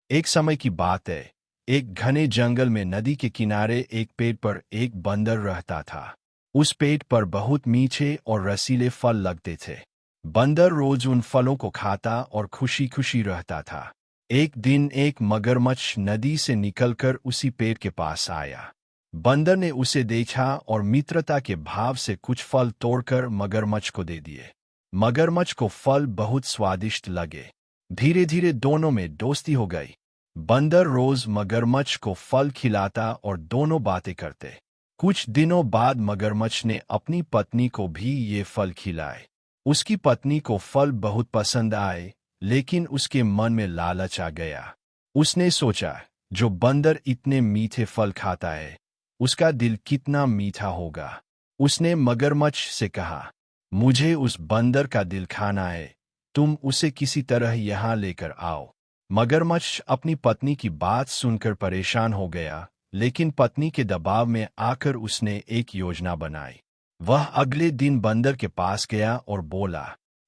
एक समय की बात है। एक घने जंगल में नदी के किनारे एक पेड़ पर एक बंदर रहता था। उस पेड़ पर बहुत मीठे और रसीले फल लगते थे। बंदर रोज उन फलों को खाता और खुशी खुशी रहता था। एक दिन एक मगरमच्छ नदी से निकलकर उसी पेड़ के पास आया। बंदर ने उसे देखा और मित्रता के भाव से कुछ फल तोड़कर मगरमच्छ को दे दिए। मगरमच्छ को फल बहुत स्वादिष्ट लगे। धीरे धीरे दोनों में दोस्ती हो गई। बंदर रोज मगरमच्छ को फल खिलाता और दोनों बातें करते। कुछ दिनों बाद मगरमच्छ ने अपनी पत्नी को भी ये फल खिलाए। उसकी पत्नी को फल बहुत पसंद आए, लेकिन उसके मन में लालच आ गया। उसने सोचा, जो बंदर इतने मीठे फल खाता है, उसका दिल कितना मीठा होगा। उसने मगरमच्छ से कहा, मुझे उस बंदर का दिल खाना है, तुम उसे किसी तरह यहाँ लेकर आओ। मगरमच्छ अपनी पत्नी की बात सुनकर परेशान हो गया, लेकिन पत्नी के दबाव में आकर उसने एक योजना बनाई। वह अगले दिन बंदर के पास गया और बोला,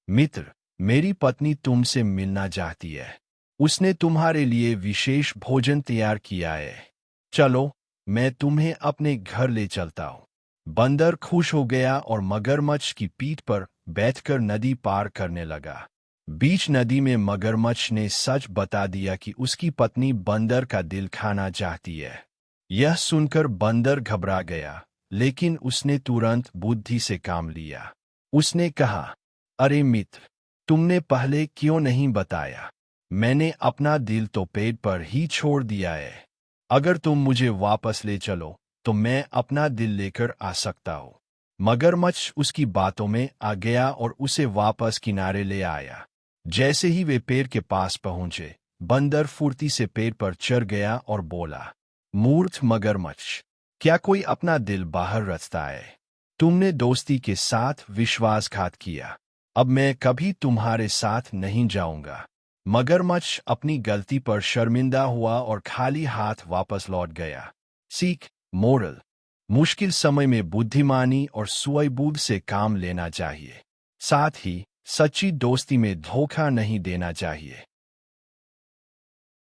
मित्र, मेरी पत्नी तुमसे मिलना चाहती है। उसने तुम्हारे लिए विशेष भोजन तैयार किया है। चलो, मैं तुम्हें अपने घर ले चलता हूँ। बंदर खुश हो गया और मगरमच्छ की पीठ पर बैठकर नदी पार करने लगा। बीच नदी में मगरमच्छ ने सच बता दिया कि उसकी पत्नी बंदर का दिल खाना चाहती है। यह सुनकर बंदर घबरा गया, लेकिन उसने तुरंत बुद्धि से काम लिया। उसने कहा, अरे मित्र, तुमने पहले क्यों नहीं बताया? मैंने अपना दिल तो पेड़ पर ही छोड़ दिया है। अगर तुम मुझे वापस ले चलो तो मैं अपना दिल लेकर आ सकता हूँ। मगरमच्छ उसकी बातों में आ गया और उसे वापस किनारे ले आया। जैसे ही वे पेड़ के पास पहुंचे, बंदर फुर्ती से पेड़ पर चढ़ गया और बोला, मूर्ख मगरमच्छ, क्या कोई अपना दिल बाहर रखता है? तुमने दोस्ती के साथ विश्वासघात किया। अब मैं कभी तुम्हारे साथ नहीं जाऊंगा। मगरमच्छ अपनी गलती पर शर्मिंदा हुआ और खाली हाथ वापस लौट गया। सीख, मोरल: मुश्किल समय में बुद्धिमानी और सूझबूझ से काम लेना चाहिए। साथ ही सच्ची दोस्ती में धोखा नहीं देना चाहिए।